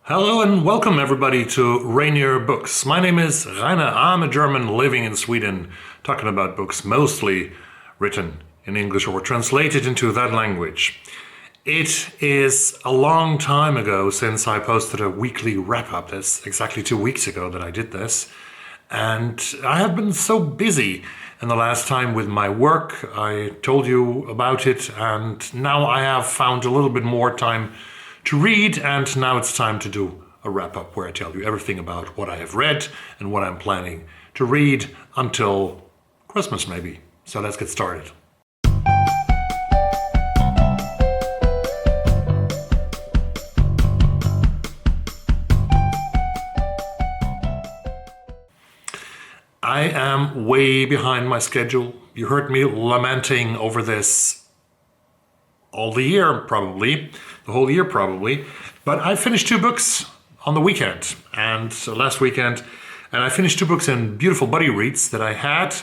Hello and welcome everybody to Rainier Books. My name is Rainer. I'm a German living in Sweden, talking about books mostly written in English or translated into that language. It is a long time ago since I posted a weekly wrap-up. That's exactly 2 weeks ago that I did this. And I have been so busy in the last time with my work. I told you about it, and now I have found a little bit more time to read, and now it's time to do a wrap-up where I tell you everything about what I have read and what I'm planning to read until Christmas maybe. So let's get started. I am way behind my schedule. You heard me lamenting over this all the year, probably, the whole year probably. But I finished 2 books on the weekend, and last weekend, and I finished 2 books in beautiful buddy reads that I had.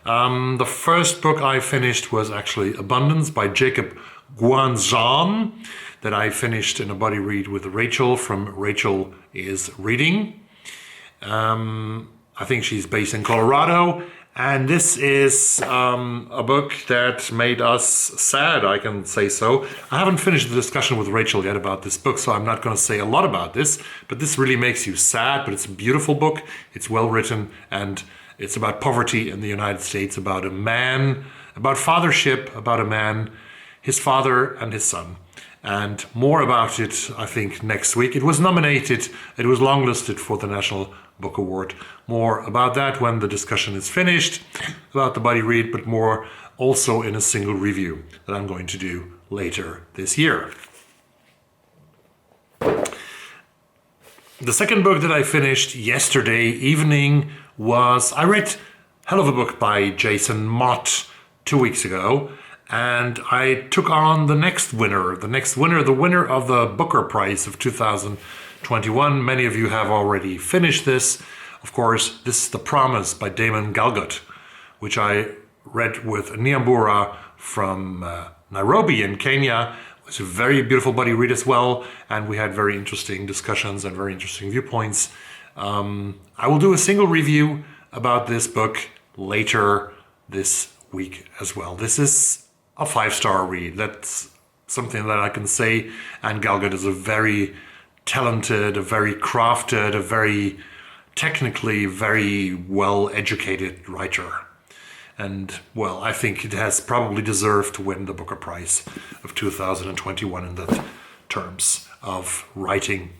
The first book I finished was actually Abundance by Jakob Guanzon, that I finished in a buddy read with Rachel from Rachel is Reading. I think she's based in Colorado, and this is a book that made us sad, I can say so. I haven't finished the discussion with Rachel yet about this book, so I'm not going to say a lot about this, but this really makes you sad, but it's a beautiful book, it's well written, and it's about poverty in the United States, about a man, about fathership, about a man, his father and his son. And more about it, I think, next week. It was nominated, it was longlisted for the National Book Award. More about that when the discussion is finished, about the buddy read, but more also in a single review that I'm going to do later this year. The second book that I finished yesterday evening was, I read hell of a book by Jason Mott 2 weeks ago, and I took on the winner of the Booker Prize of 2021. Many of you have already finished this. Of course, this is The Promise by Damon Galgut, which I read with Nyambura from Nairobi in Kenya. It was a very beautiful buddy read as well, and we had very interesting discussions and very interesting viewpoints. I will do a single review about this book later this week as well. This is a 5-star read. That's something that I can say. And Galgut is a very talented, a very crafted, a very technically very well-educated writer. And, well, I think it has probably deserved to win the Booker Prize of 2021 in that terms of writing.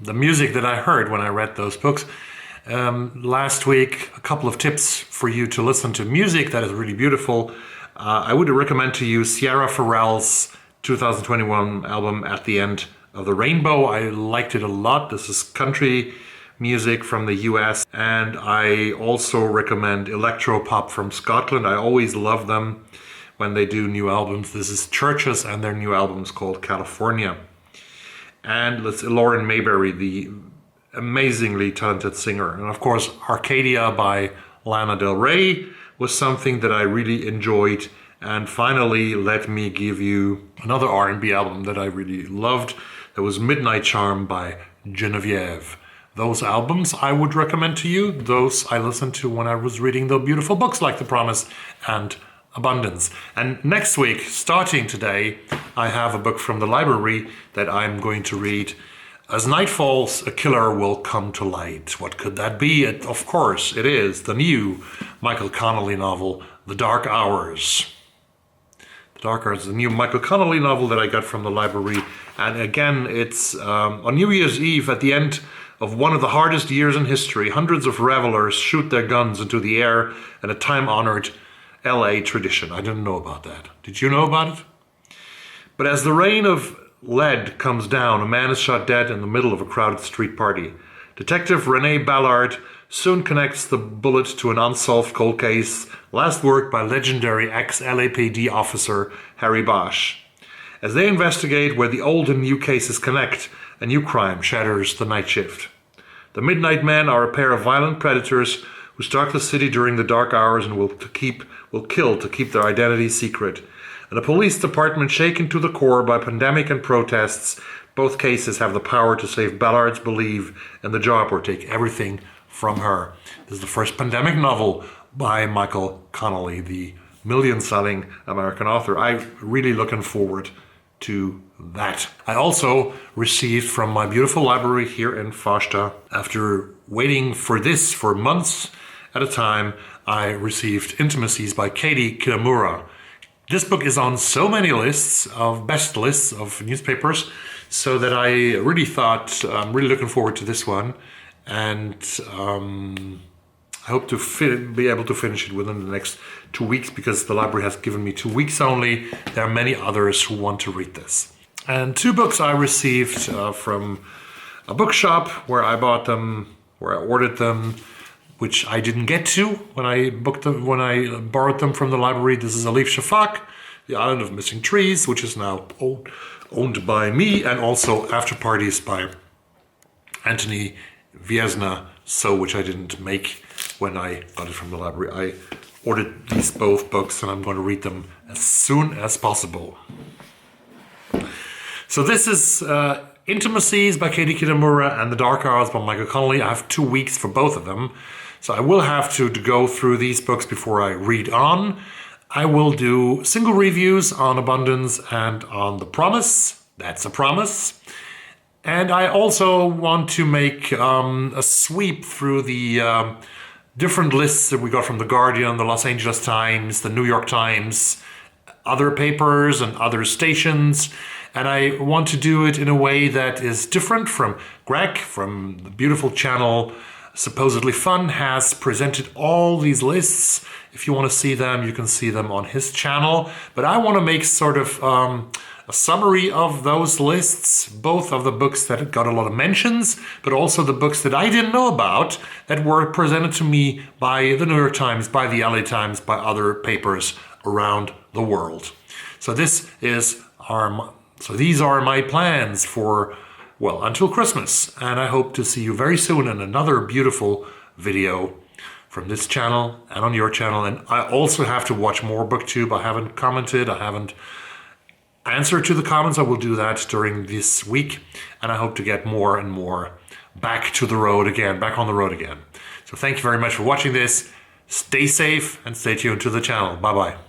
The music that I heard when I read those books last week, a couple of tips for you to listen to music that is really beautiful. I would recommend to you Sierra Ferrell's 2021 album At the End of the Rainbow. I liked it a lot. This is country music from the US, and I also recommend electro pop from Scotland. I always love them when they do new albums. This is Churches and their new album is called California. And let's Lauren Mayberry, the amazingly talented singer. And of course, Arcadia by Lana Del Rey was something that I really enjoyed. And finally, let me give you another R&B album that I really loved. That was Midnight Charm by Jenevieve. Those albums I would recommend to you. Those I listened to when I was reading the beautiful books like The Promise and Abundance. And next week, starting today, I have a book from the library that I'm going to read. As night falls, a killer will come to light. What could that be? Of course, it is the new Michael Connelly novel, The Dark Hours. The Dark Hours, the new Michael Connelly novel that I got from the library. And again, it's on New Year's Eve at the end of one of the hardest years in history. Hundreds of revelers shoot their guns into the air in a time-honored LA tradition. I didn't know about that. Did you know about it? But as the rain of lead comes down, a man is shot dead in the middle of a crowded street party. Detective Rene Ballard soon connects the bullet to an unsolved cold case, last worked by legendary ex-LAPD officer Harry Bosch. As they investigate where the old and new cases connect, a new crime shatters the night shift. The Midnight Men are a pair of violent predators who stalk the city during the dark hours and will kill to keep their identity secret. And a police department shaken to the core by pandemic and protests both cases have the power to save Ballard's believe in the job or take everything from her. This is the first pandemic novel by Michael Connelly, the million-selling American author. I'm really looking forward to that. I also received from my beautiful library here in Farsta, after waiting for this for months at a time, I received Intimacies by Kitamura. This book is on so many lists of best lists of newspapers, so that I really thought I'm really looking forward to this one, and I hope to be able to finish it within the next 2 weeks, because the library has given me 2 weeks only. There are many others who want to read this. And 2 books I received from a bookshop where I bought them, where I ordered them, which I didn't get to when I booked them, when I borrowed them from the library. This is Alif Shafak, The Island of Missing Trees, which is now owned by me, and also After Parties by Anthony Viesna, which I didn't make when I got it from the library. I ordered these both books, and I'm going to read them as soon as possible. So this is Intimacies by Katie Kitamura and The Dark Hours by Michael Connelly. I have 2 weeks for both of them, so I will have to go through these books before I read on. I will do single reviews on Abundance and on The Promise. That's a promise. And I also want to make a sweep through the different lists that we got from The Guardian, the Los Angeles Times, the New York Times, other papers and other stations. And I want to do it in a way that is different from Greg, from the beautiful channel Supposedly Fun, has presented all these lists. If you want to see them, you can see them on his channel. But I want to make sort of a summary of those lists, both of the books that got a lot of mentions, but also the books that I didn't know about that were presented to me by the New York Times, by the LA Times, by other papers around the world. So these are my plans for, well, until Christmas. And I hope to see you very soon in another beautiful video from this channel and on your channel. And I also have to watch more BookTube. I haven't commented, I haven't answered to the comments. I will do that during this week. And I hope to get more and more back on the road again. So thank you very much for watching this. Stay safe and stay tuned to the channel. Bye-bye.